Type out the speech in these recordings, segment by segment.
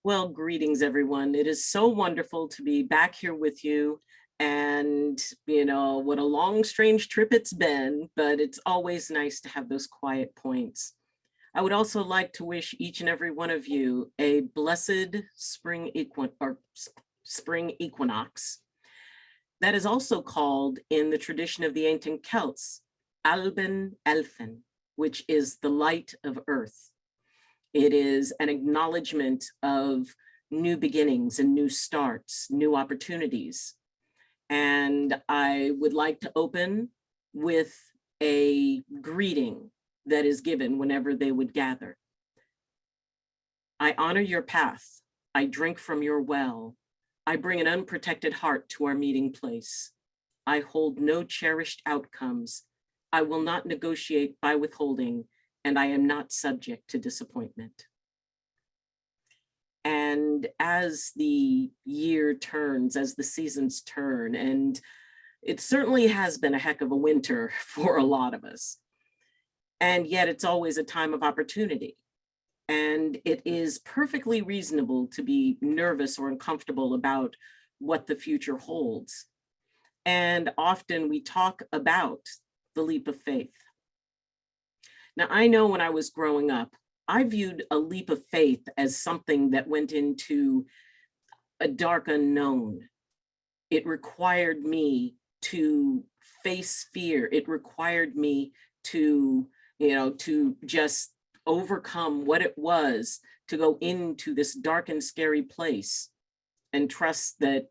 Well, greetings, everyone. It is so wonderful to be back here with you. And, what a long, strange trip it's been, but it's always nice to have those quiet points. I would also like to wish each and every one of you a blessed spring equinox. That is also called, in the tradition of the ancient Celts, Alben Elfen, which is the light of earth. It is an acknowledgement of new beginnings and new starts, new opportunities. And I would like to open with a greeting that is given whenever they would gather. I honor your path. I drink from your well. I bring an unprotected heart to our meeting place. I hold no cherished outcomes. I will not negotiate by withholding, and I am not subject to disappointment. And as the year turns, as the seasons turn, and it certainly has been a heck of a winter for a lot of us, and yet it's always a time of opportunity. And it is perfectly reasonable to be nervous or uncomfortable about what the future holds. And often we talk about the leap of faith. Now, I know when I was growing up, I viewed a leap of faith as something that went into a dark unknown. It required me to face fear. It required me to just overcome what it was to go into this dark and scary place and trust that,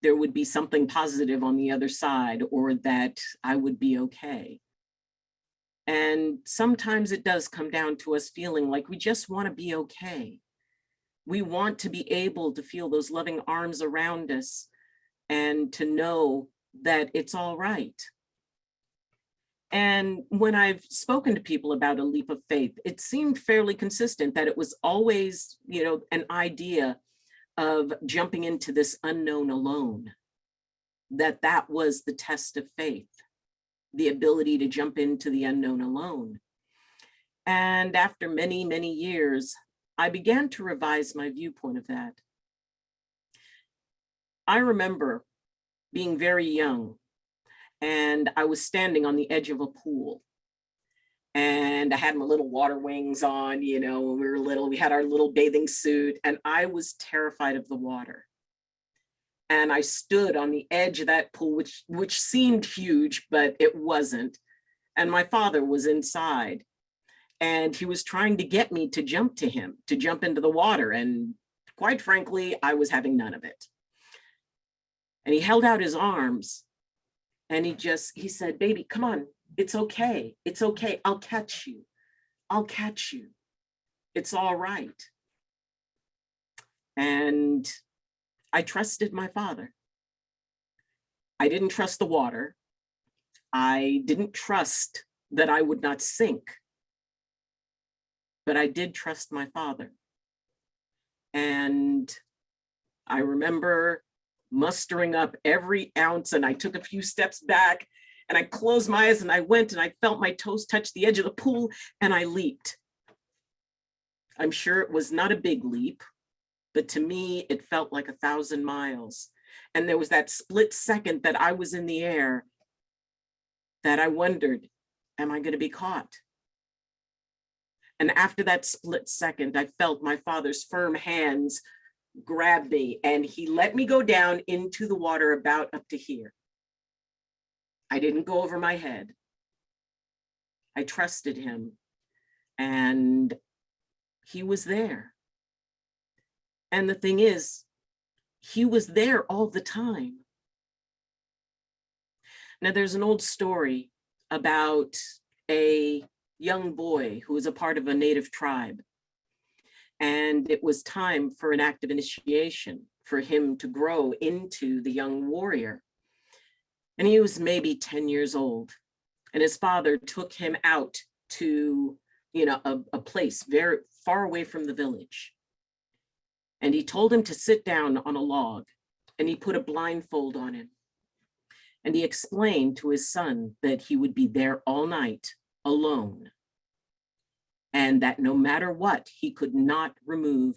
there would be something positive on the other side, or that I would be okay. And sometimes it does come down to us feeling like we just want to be okay. We want to be able to feel those loving arms around us and to know that it's all right. And when I've spoken to people about a leap of faith, it seemed fairly consistent that it was always, an idea of jumping into this unknown alone, that was the test of faith, the ability to jump into the unknown alone. And after many, many years, I began to revise my viewpoint of that. I remember being very young, and I was standing on the edge of a pool. And I had my little water wings on, when we were little, we had our little bathing suit, and I was terrified of the water. And I stood on the edge of that pool, which seemed huge, but it wasn't. And my father was inside, and he was trying to get me to jump to him, to jump into the water. And quite frankly, I was having none of it. And he held out his arms, and he said, "Baby, come on. It's okay. It's okay. I'll catch you. I'll catch you. It's all right." And I trusted my father. I didn't trust the water. I didn't trust that I would not sink. But I did trust my father. And I remember mustering up every ounce, and I took a few steps back, and I closed my eyes, and I went, and I felt my toes touch the edge of the pool, and I leaped. I'm sure it was not a big leap, but to me, it felt like 1,000 miles. And there was that split second that I was in the air that I wondered, am I going to be caught? And after that split second, I felt my father's firm hands grab me, and he let me go down into the water about up to here. I didn't go over my head. I trusted him, and he was there. And the thing is, he was there all the time. Now, there's an old story about a young boy who was a part of a native tribe. And it was time for an act of initiation for him to grow into the young warrior. And he was maybe 10 years old. And his father took him out to, a place very far away from the village. And he told him to sit down on a log, and he put a blindfold on him. And he explained to his son that he would be there all night alone, and that no matter what, he could not remove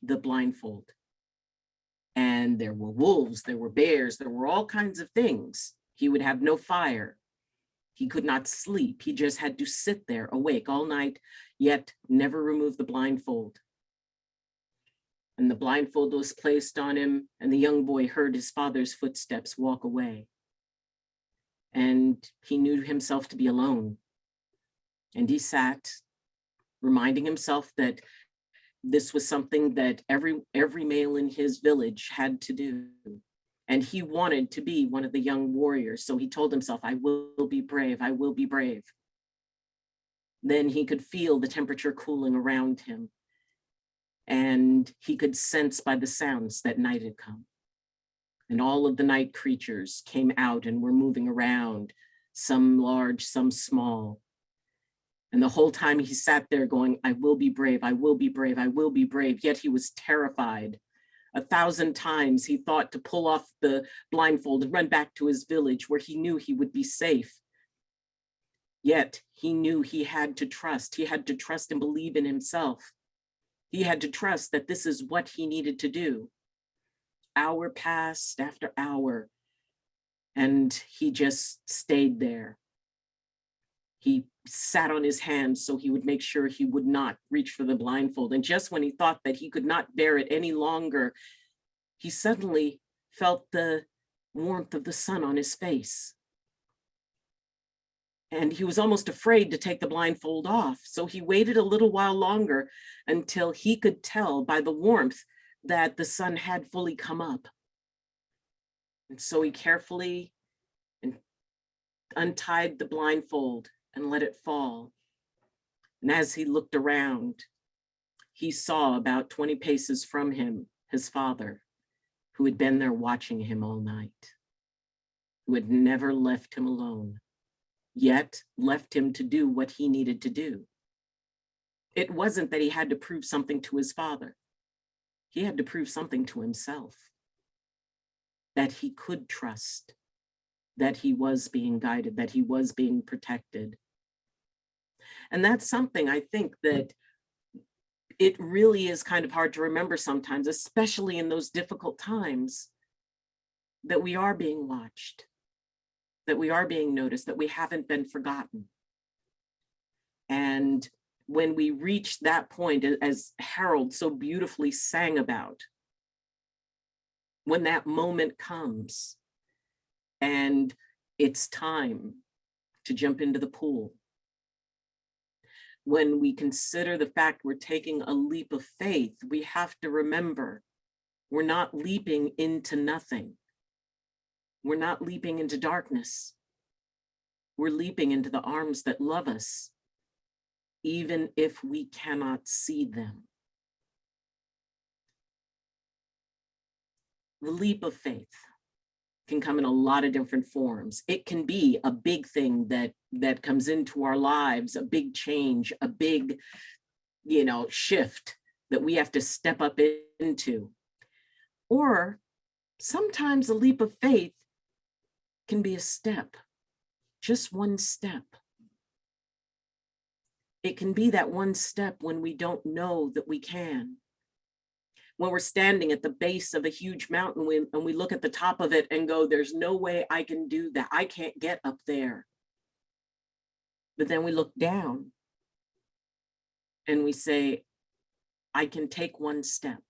the blindfold. And there were wolves, there were bears, there were all kinds of things. He would have no fire. He could not sleep. He just had to sit there awake all night, yet never remove the blindfold. And the blindfold was placed on him, and the young boy heard his father's footsteps walk away. And he knew himself to be alone. And he sat, reminding himself that this was something that every male in his village had to do. And he wanted to be one of the young warriors. So he told himself, I will be brave, I will be brave. Then he could feel the temperature cooling around him. And he could sense by the sounds that night had come. And all of the night creatures came out and were moving around, some large, some small. And the whole time he sat there going, I will be brave, I will be brave, I will be brave. Yet he was terrified. 1,000 times he thought to pull off the blindfold and run back to his village where he knew he would be safe. Yet he knew he had to trust. He had to trust and believe in himself. He had to trust that this is what he needed to do. Hour passed after hour, and he just stayed there. He sat on his hands so he would make sure he would not reach for the blindfold. And just when he thought that he could not bear it any longer, he suddenly felt the warmth of the sun on his face. And he was almost afraid to take the blindfold off. So he waited a little while longer until he could tell by the warmth that the sun had fully come up. And so he carefully untied the blindfold and let it fall. And as he looked around, he saw about 20 paces from him, his father, who had been there watching him all night, who had never left him alone, yet left him to do what he needed to do. It wasn't that he had to prove something to his father. He had to prove something to himself, that he could trust, that he was being guided, that he was being protected. And that's something I think that it really is kind of hard to remember sometimes, especially in those difficult times, that we are being watched, that we are being noticed, that we haven't been forgotten. And when we reach that point, as Harold so beautifully sang about, when that moment comes and it's time to jump into the pool, when we consider the fact we're taking a leap of faith, we have to remember we're not leaping into nothing. We're not leaping into darkness. We're leaping into the arms that love us, even if we cannot see them. The leap of faith can come in a lot of different forms. It can be a big thing that comes into our lives, a big change, a big, shift that we have to step up into. Or sometimes a leap of faith can be a step, just one step. It can be that one step when we don't know that we can. When we're standing at the base of a huge mountain and we look at the top of it and go, there's no way I can do that. I can't get up there. But then we look down and we say, I can take one step.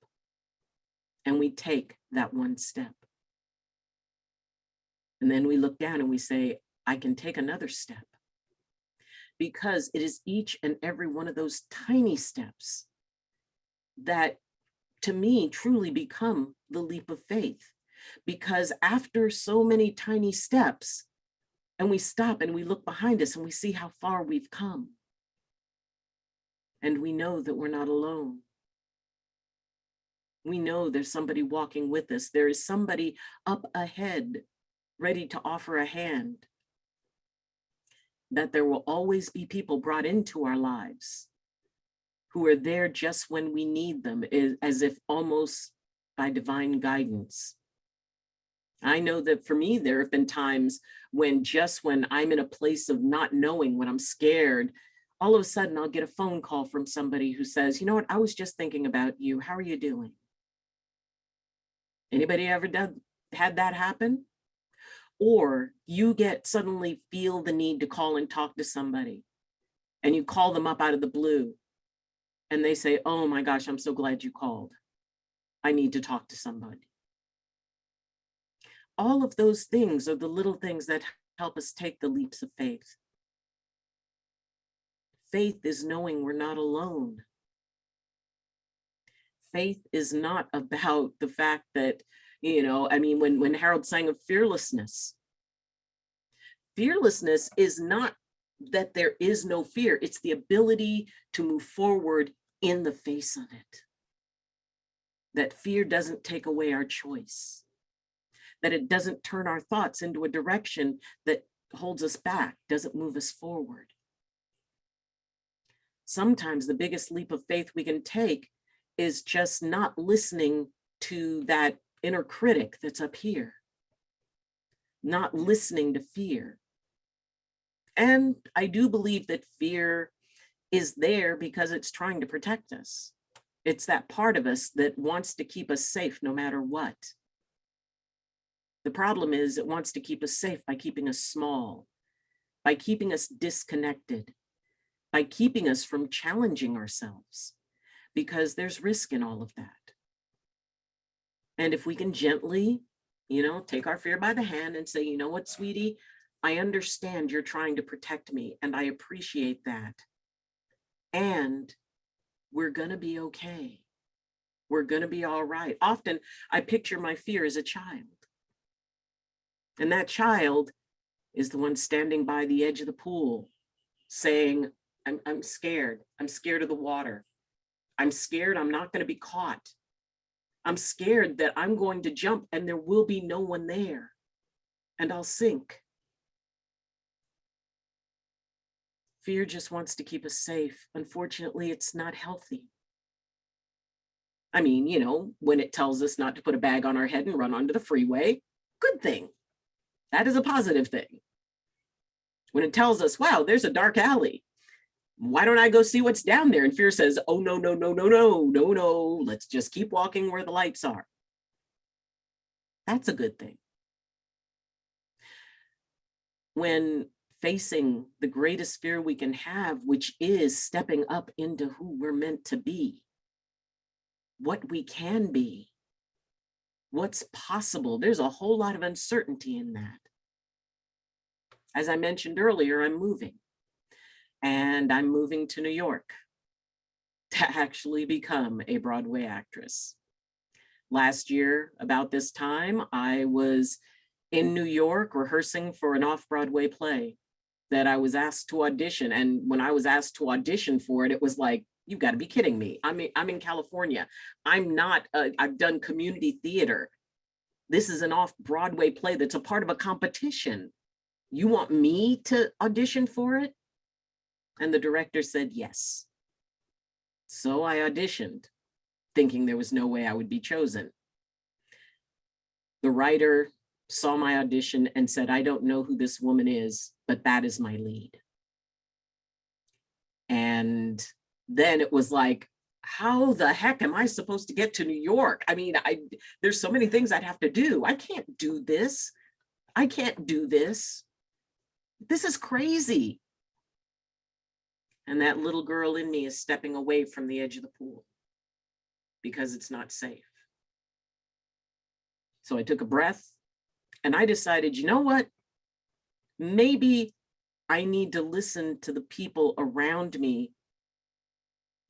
And we take that one step. And then we look down and we say, I can take another step. Because it is each and every one of those tiny steps that, to me, truly become the leap of faith. Because after so many tiny steps, and we stop and we look behind us and we see how far we've come. And we know that we're not alone. We know there's somebody walking with us. There is somebody up ahead, ready to offer a hand. That there will always be people brought into our lives who are there just when we need them, as if almost by divine guidance. I know that for me, there have been times when just when I'm in a place of not knowing, when I'm scared, all of a sudden I'll get a phone call from somebody who says, you know what, I was just thinking about you. How are you doing? Anybody ever had that happen? Or you suddenly feel the need to call and talk to somebody, and you call them up out of the blue and they say, oh my gosh, I'm so glad you called. I need to talk to somebody. All of those things are the little things that help us take the leaps of faith. Faith is knowing we're not alone. Faith is not about the fact that, when Harold sang of fearlessness is not that there is no fear. It's the ability to move forward in the face of it. That fear doesn't take away our choice. That it doesn't turn our thoughts into a direction that holds us back, doesn't move us forward. Sometimes the biggest leap of faith we can take is just not listening to that inner critic that's up here, not listening to fear. And I do believe that fear is there because it's trying to protect us. It's that part of us that wants to keep us safe no matter what. The problem is it wants to keep us safe by keeping us small, by keeping us disconnected, by keeping us from challenging ourselves, because there's risk in all of that. And if we can gently, take our fear by the hand and say, you know what, sweetie, I understand you're trying to protect me, and I appreciate that. And we're going to be okay. We're going to be all right. Often I picture my fear as a child. And that child is the one standing by the edge of the pool saying, I'm scared. I'm scared of the water. I'm scared I'm not going to be caught. I'm scared that I'm going to jump and there will be no one there and I'll sink. Fear just wants to keep us safe. Unfortunately, it's not healthy. I mean, when it tells us not to put a bag on our head and run onto the freeway, good thing. That is a positive thing. When it tells us, wow, there's a dark alley, why don't I go see what's down there? And fear says, oh, no, no, no, no, no, no, no. Let's just keep walking where the lights are. That's a good thing. When facing the greatest fear we can have, which is stepping up into who we're meant to be, what we can be, what's possible, there's a whole lot of uncertainty in that. As I mentioned earlier, I'm moving. And I'm moving to New York to actually become a Broadway actress. Last year, about this time, I was in New York rehearsing for an off-Broadway play that I was asked to audition. And when I was asked to audition for it, it was like, you've got to be kidding me. I'm in California. I've done community theater. This is an off-Broadway play that's a part of a competition. You want me to audition for it? And the director said yes. So I auditioned, thinking there was no way I would be chosen. The writer saw my audition and said, I don't know who this woman is, but that is my lead. And then it was like, how the heck am I supposed to get to New York? I mean, there's so many things I'd have to do. I can't do this. I can't do this. This is crazy. And that little girl in me is stepping away from the edge of the pool because it's not safe. So I took a breath and I decided, you know what? Maybe I need to listen to the people around me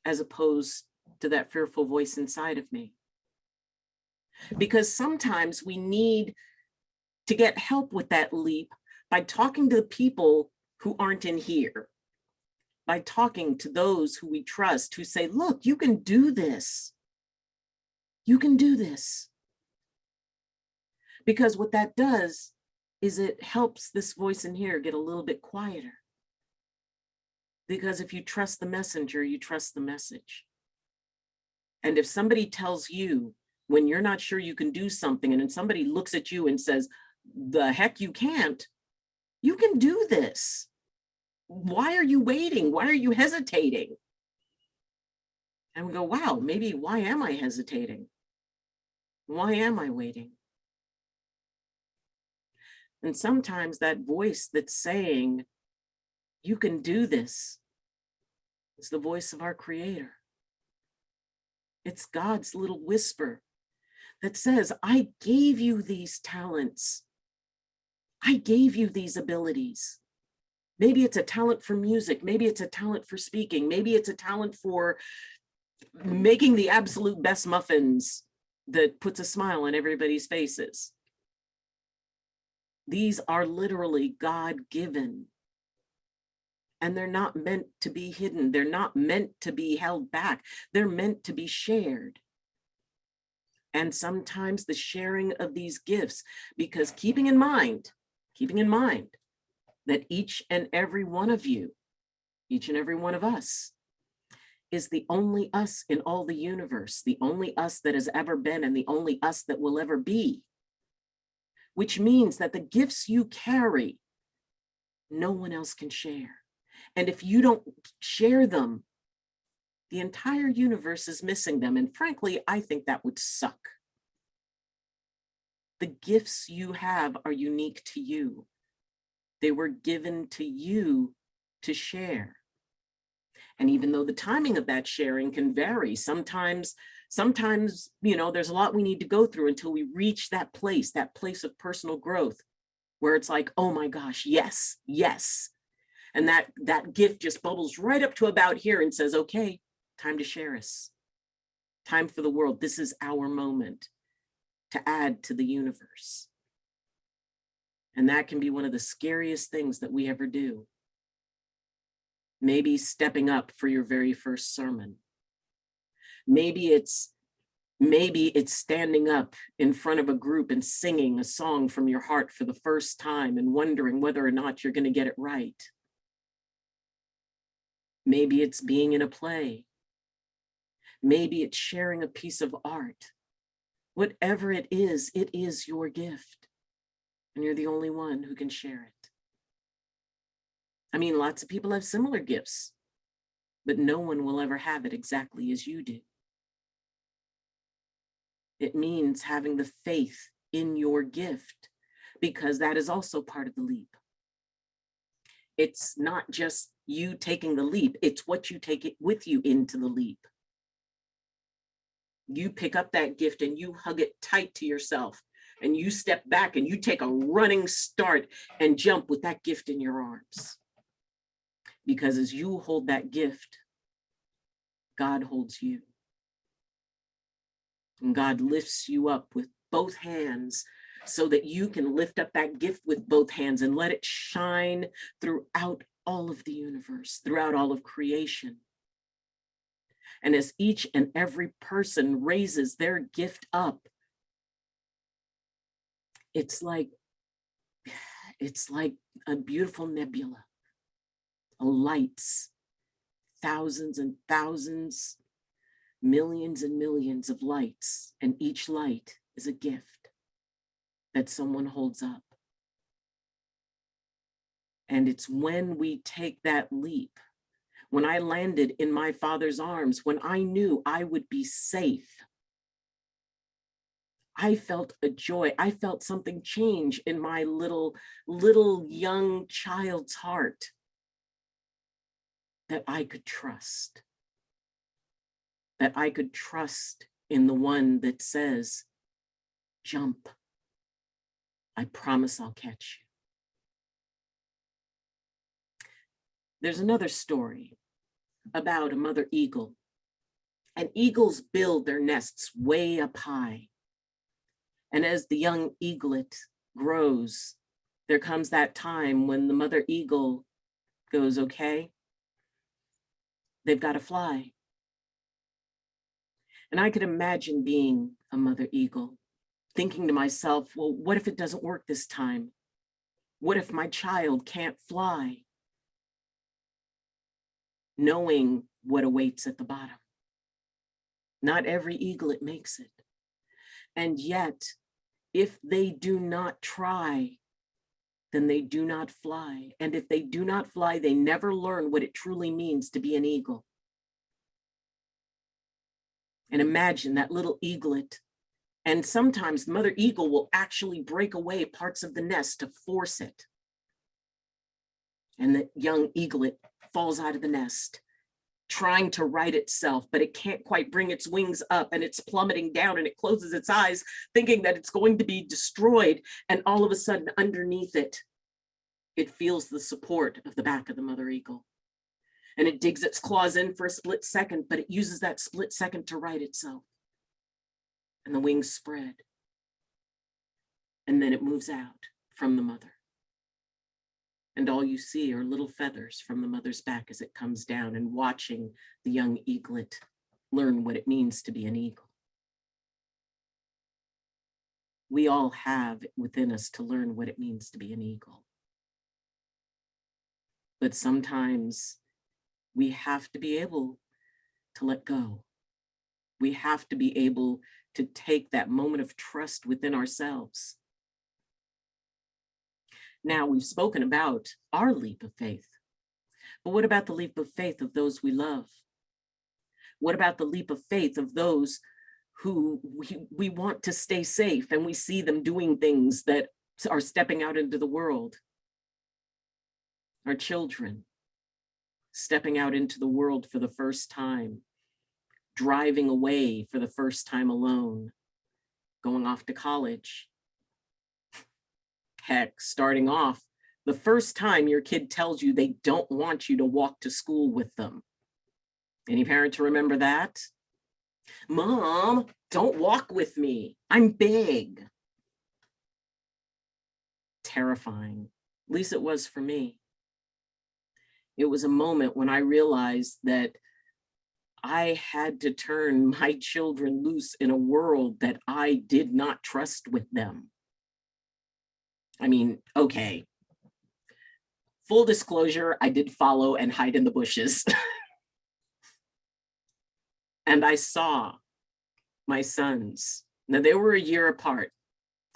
as opposed to that fearful voice inside of me. Because sometimes we need to get help with that leap by talking to the people who aren't in here, by talking to those who we trust, who say, look, you can do this. You can do this. Because what that does is it helps this voice in here get a little bit quieter. Because if you trust the messenger, you trust the message. And if somebody tells you when you're not sure you can do something, and then somebody looks at you and says, the heck you can't, you can do this. why are you waiting? Why are you hesitating? And we go, wow, maybe why am I hesitating? Why am I waiting? And sometimes that voice that's saying, you can do this, is the voice of our Creator. It's God's little whisper that says, I gave you these talents. I gave you these abilities. Maybe it's a talent for music. Maybe it's a talent for speaking. Maybe it's a talent for making the absolute best muffins that puts a smile on everybody's faces. These are literally God-given. And they're not meant to be hidden. They're not meant to be held back. They're meant to be shared. And sometimes the sharing of these gifts, because keeping in mind that each and every one of you, each and every one of us, is the only us in all the universe, the only us that has ever been and the only us that will ever be, which means that the gifts you carry, no one else can share. And if you don't share them, the entire universe is missing them. And frankly, I think that would suck. The gifts you have are unique to you. They were given to you to share. And even though the timing of that sharing can vary, sometimes, there's a lot we need to go through until we reach that place of personal growth, where it's like, oh my gosh, yes, yes. And that gift just bubbles right up to about here and says, okay, time to share us. Time for the world. This is our moment to add to the universe. And that can be one of the scariest things that we ever do. Maybe stepping up for your very first sermon. Maybe it's standing up in front of a group and singing a song from your heart for the first time and wondering whether or not you're going to get it right. Maybe it's being in a play. Maybe it's sharing a piece of art. Whatever it is your gift. And you're the only one who can share it. I mean, lots of people have similar gifts, but no one will ever have it exactly as you do. It means having the faith in your gift, because that is also part of the leap. It's not just you taking the leap, it's what you take it with you into the leap. You pick up that gift and you hug it tight to yourself, and you step back and you take a running start and jump with that gift in your arms. Because as you hold that gift, God holds you. And God lifts you up with both hands so that you can lift up that gift with both hands and let it shine throughout all of the universe, throughout all of creation. And as each and every person raises their gift up, it's like a beautiful nebula, lights, thousands and thousands, millions and millions of lights, and each light is a gift that someone holds up. And it's when we take that leap, when I landed in my Father's arms, when I knew I would be safe, I felt a joy. I felt something change in my little young child's heart, that I could trust. That I could trust in the one that says, jump. I promise I'll catch you. There's another story about a mother eagle. And eagles build their nests way up high. And as the young eaglet grows, there comes that time when the mother eagle goes, okay, they've got to fly. And I could imagine being a mother eagle, thinking to myself, well, what if it doesn't work this time? What if my child can't fly? Knowing what awaits at the bottom. Not every eaglet makes it. And yet, if they do not try, then they do not fly. And if they do not fly, they never learn what it truly means to be an eagle. And imagine that little eaglet. And sometimes the mother eagle will actually break away parts of the nest to force it. And the young eaglet falls out of the nest, trying to right itself, but it can't quite bring its wings up, and it's plummeting down, and it closes its eyes, thinking that it's going to be destroyed. And all of a sudden, underneath it, it feels the support of the back of the mother eagle. And it digs its claws in for a split second, but it uses that split second to right itself. And the wings spread. And then it moves out from the mother. And all you see are little feathers from the mother's back as it comes down, and watching the young eaglet learn what it means to be an eagle. We all have it within us to learn what it means to be an eagle. But sometimes we have to be able to let go. We have to be able to take that moment of trust within ourselves. Now, we've spoken about our leap of faith, but what about the leap of faith of those we love? What about the leap of faith of those who we want to stay safe, and we see them doing things that are stepping out into the world? Our children stepping out into the world for the first time, driving away for the first time alone, going off to college. Heck, starting off, the first time your kid tells you they don't want you to walk to school with them. Any parents remember that? Mom, don't walk with me. I'm big. Terrifying. At least it was for me. It was a moment when I realized that I had to turn my children loose in a world that I did not trust with them. I mean, okay. Full disclosure, I did follow and hide in the bushes. And I saw my sons. Now, they were a year apart.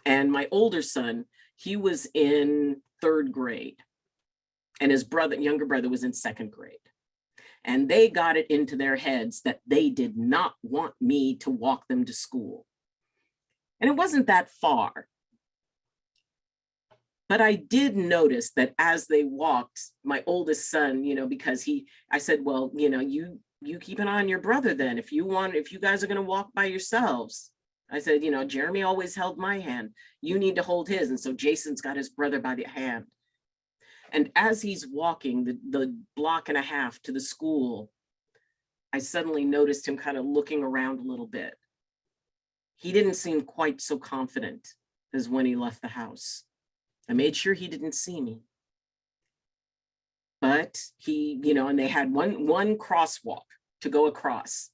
And my older son, he was in 3rd grade. And his younger brother was in 2nd grade. And they got it into their heads that they did not want me to walk them to school. And it wasn't that far. But I did notice that as they walked, my oldest son, because I said, well, you keep an eye on your brother then. If you guys are going to walk by yourselves, I said, Jeremy always held my hand. You need to hold his. And so Jason's got his brother by the hand. And as he's walking the block and a half to the school, I suddenly noticed him kind of looking around a little bit. He didn't seem quite so confident as when he left the house. I made sure he didn't see me. But he, and they had one crosswalk to go across.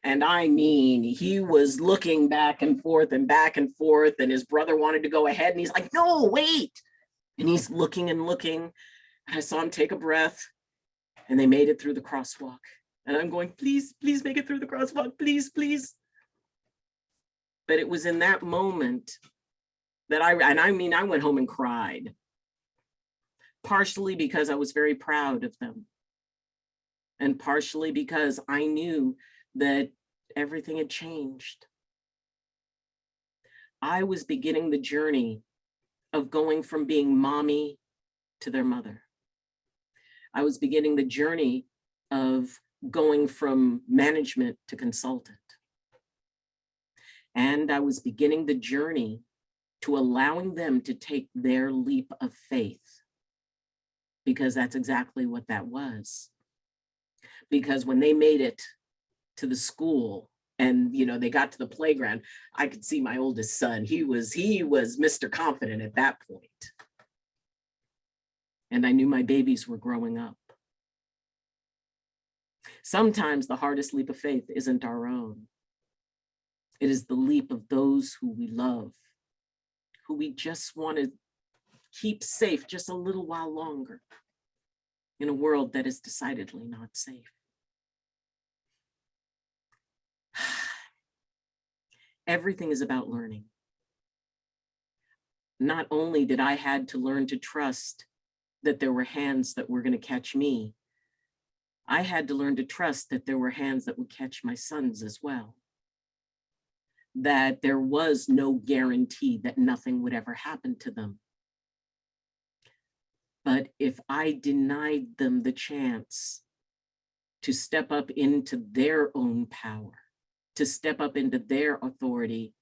And I mean, he was looking back and forth, and his brother wanted to go ahead, and he's like, no, wait. And he's looking and looking. I saw him take a breath, and they made it through the crosswalk. And I'm going, please, please make it through the crosswalk, please, please. But it was in that moment that I went home and cried, partially because I was very proud of them, and partially because I knew that everything had changed. I was beginning the journey of going from being mommy to their mother. I was beginning the journey of going from management to consultant. And I was beginning the journey to allowing them to take their leap of faith, because that's exactly what that was. Because when they made it to the school and they got to the playground, I could see my oldest son. He was Mr. Confident at that point. And I knew my babies were growing up. Sometimes the hardest leap of faith isn't our own. It is the leap of those who we love, who we just want to keep safe just a little while longer in a world that is decidedly not safe. Everything is about learning. not only did I had to learn to trust that there were hands that were going to catch me, I had to learn to trust that there were hands that would catch my sons as well. That there was no guarantee that nothing would ever happen to them. But if I denied them the chance to step up into their own power, to step up into their authority,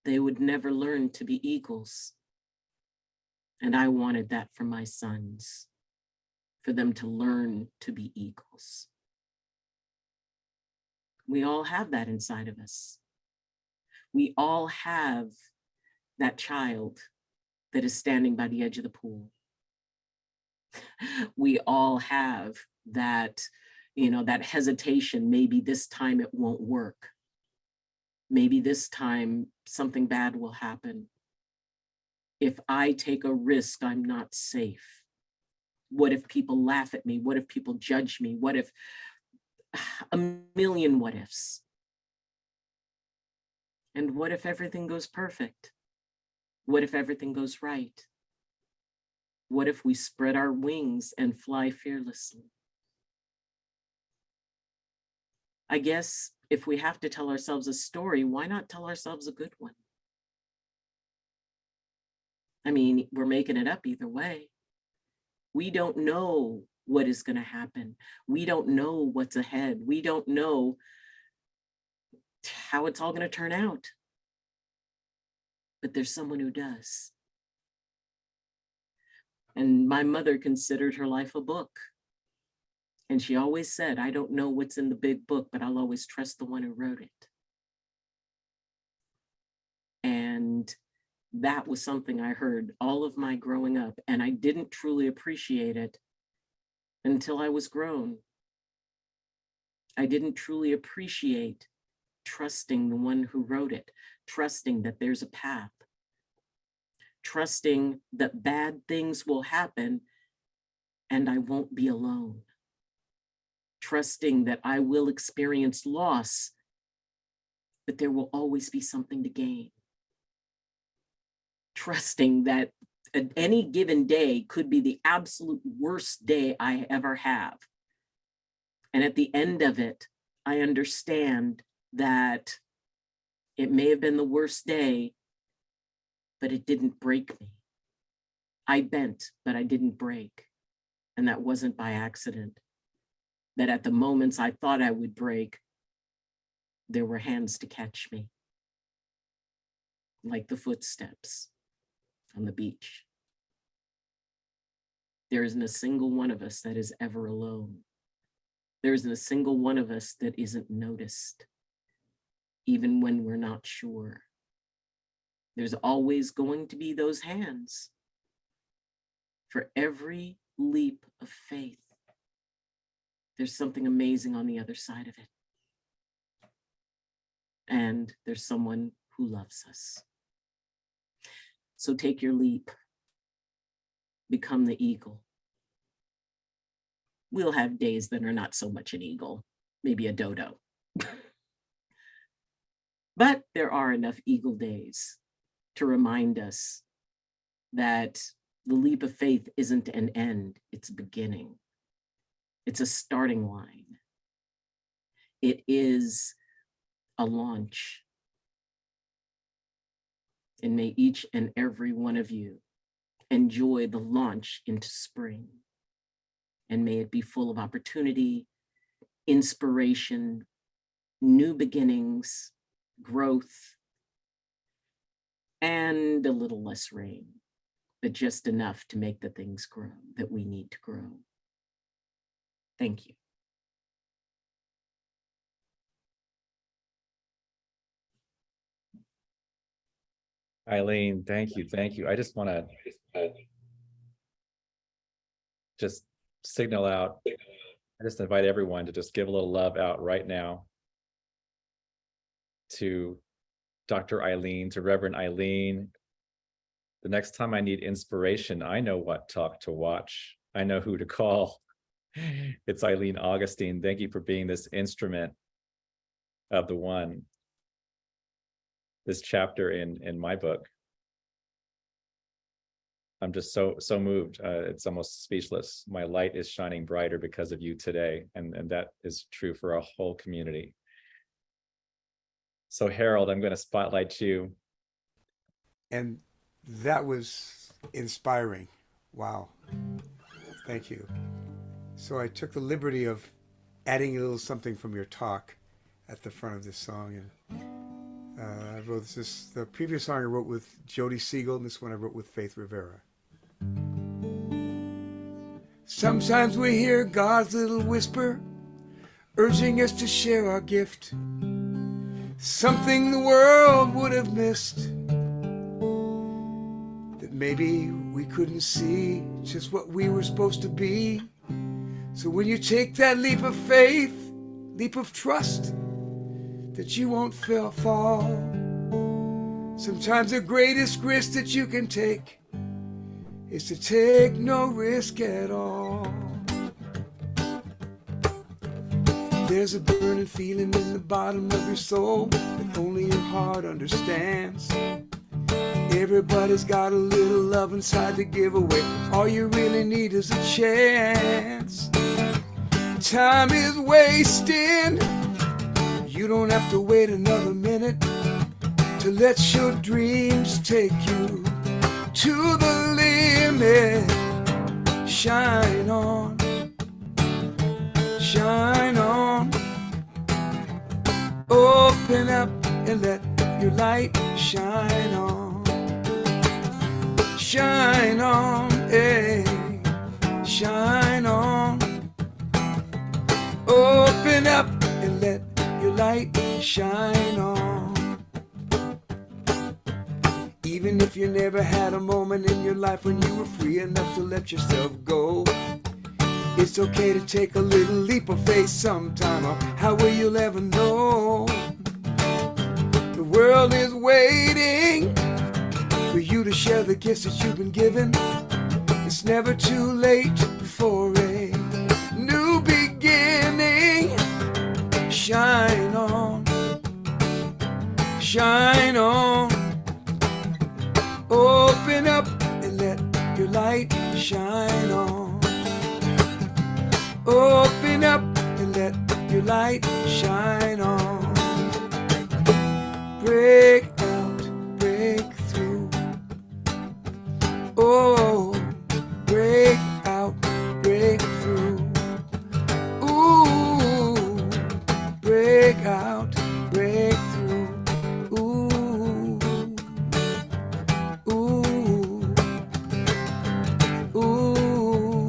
they would never learn to be eagles. And I wanted that for my sons, for them to learn to be eagles. We all have that inside of us. We all have that child that is standing by the edge of the pool. We all have that, that hesitation. Maybe this time it won't work. Maybe this time something bad will happen. If I take a risk, I'm not safe. What if people laugh at me? What if people judge me? What if a million what ifs? And what if everything goes perfect? What if everything goes right? What if we spread our wings and fly fearlessly? I guess if we have to tell ourselves a story, why not tell ourselves a good one? I mean, we're making it up either way. We don't know what is going to happen. We don't know what's ahead. We don't know how it's all going to turn out. But there's someone who does. And my mother considered her life a book. And she always said, I don't know what's in the big book, but I'll always trust the one who wrote it. And that was something I heard all of my growing up, and I didn't truly appreciate it until I was grown. I didn't truly appreciate trusting the one who wrote it, trusting that there's a path, trusting that bad things will happen and I won't be alone, trusting that I will experience loss, but there will always be something to gain, trusting that any given day could be the absolute worst day I ever have. And at the end of it, I understand that it may have been the worst day, but it didn't break me. I bent, but I didn't break. And that wasn't by accident. That at the moments I thought I would break, there were hands to catch me, like the footsteps on the beach. There isn't a single one of us that is ever alone. There isn't a single one of us that isn't noticed, even when we're not sure. There's always going to be those hands. For every leap of faith, there's something amazing on the other side of it. And there's someone who loves us. So take your leap. Become the eagle. We'll have days that are not so much an eagle, maybe a dodo. But there are enough eagle days to remind us that the leap of faith isn't an end, it's a beginning. It's a starting line. It is a launch. And may each and every one of you enjoy the launch into spring. And may it be full of opportunity, inspiration, new beginnings, growth, and a little less rain, but just enough to make the things grow that we need to grow. Thank you. Ayleen, thank you. Thank you. I just want to just signal out. I just invite everyone to just give a little love out right now to Dr. Ayleen, to Reverend Ayleen. The next time I need inspiration, I know what talk to watch. I know who to call. It's Ayleen Augustine. Thank you for being this instrument of the one. this chapter in my book. I'm just so moved. It's almost speechless. My light is shining brighter because of you today, and that is true for our whole community. So Harold, I'm going to spotlight you. And that was inspiring. Wow. Thank you. So I took the liberty of adding a little something from your talk at the front of this song. And I wrote this. The previous song I wrote with Jody Siegel, and this one I wrote with Faith Rivera. Sometimes we hear God's little whisper urging us to share our gift, something the world would have missed, that maybe we couldn't see just what we were supposed to be. So when you take that leap of faith, leap of trust, that you won't fall. Sometimes the greatest risk that you can take is to take no risk at all. There's a burning feeling in the bottom of your soul that only your heart understands. Everybody's got a little love inside to give away. All you really need is a chance. Time is wasting. You don't have to wait another minute to let your dreams take you to the limit. Shine on, shine on. Open up and let your light shine on. Shine on, eh, shine on. Open up and let your light shine on. Even if you never had a moment in your life when you were free enough to let yourself go, it's okay to take a little leap of faith sometime, or how will you ever know? The world is waiting for you to share the gifts that you've been given. It's never too late for a new beginning. Shine on, shine on. Open up and let your light shine on. Open up and let your light shine on. Break out, break through. Oh, break out, break through. Ooh, break out, break through. Ooh, ooh, ooh.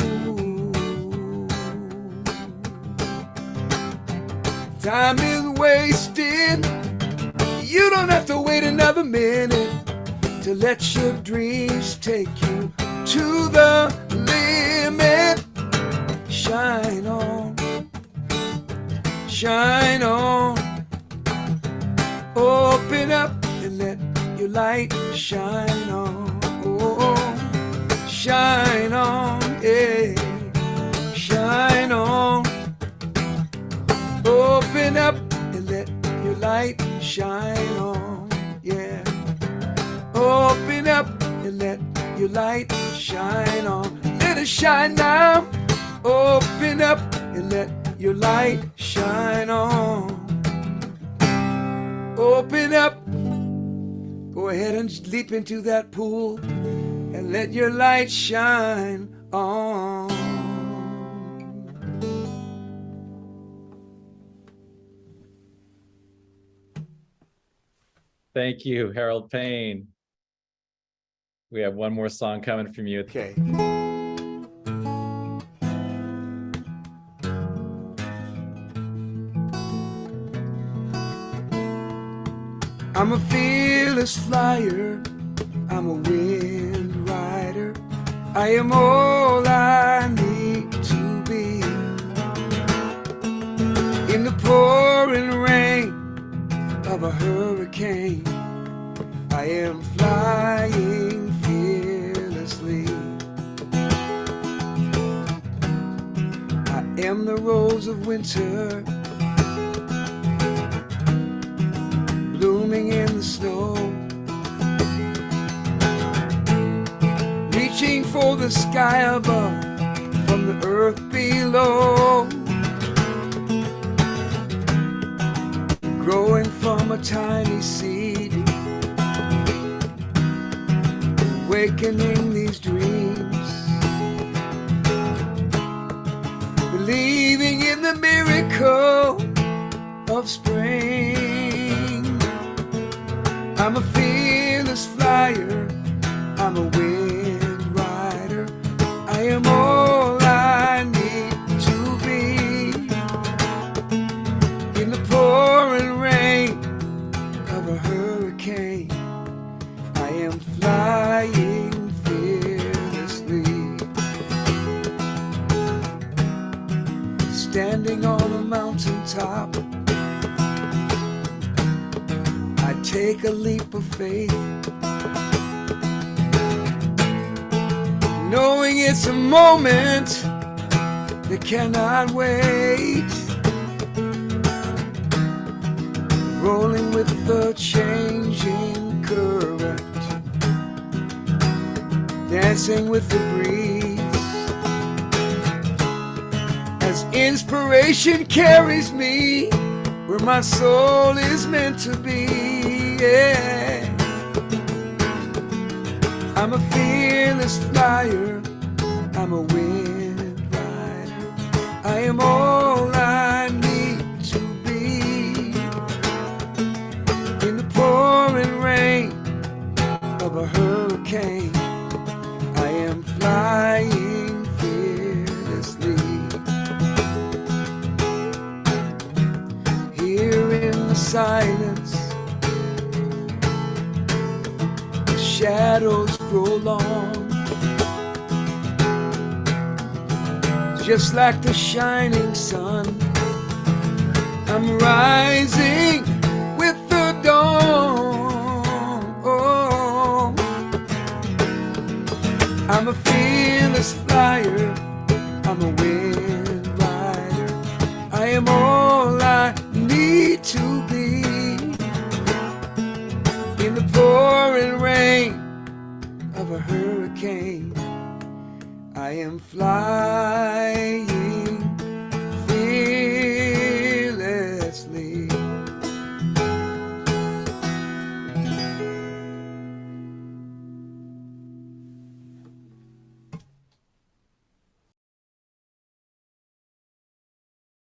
Time is wasted. You don't have to wait another minute to let your dreams take you to the limit. Shine on, shine on. Open up and let your light shine on. Oh, shine on, yeah, shine on. Open up and let your light shine on, yeah. Open up and let your light shine on. Let it shine now. Open up and let your light shine on. Open up. Go ahead and leap into that pool and let your light shine on. Thank you, Harold Payne. We have one more song coming from you. Okay. I'm a fearless flyer, I'm a wind rider. I am all I need to be. In the pouring rain of a hurricane, I am flying fearlessly. I am the rose of winter, blooming swimming in the snow, reaching for the sky above from the earth below, growing from a tiny seed, awakening these dreams, believing in the miracle of spring. I'm a fearless flyer, I'm a wind rider, I am all I need to be. In the pouring rain of a hurricane, I am flying fearlessly. Standing on a mountaintop, I take a leap of faith, knowing it's a moment that cannot wait. Rolling with the changing current, dancing with the breeze, as inspiration carries me where my soul is meant to be. Yeah. I'm a fearless flyer, I'm a wind rider, I am all I need to be. In the pouring rain of a hurricane, I am flying fearlessly. Here in the silence, the shadows grow long, just like the shining sun. I'm rising with the dawn. Oh, I'm a fearless flyer, I'm a wind rider, I am all I need to be. In the pouring rain of a hurricane, I am flying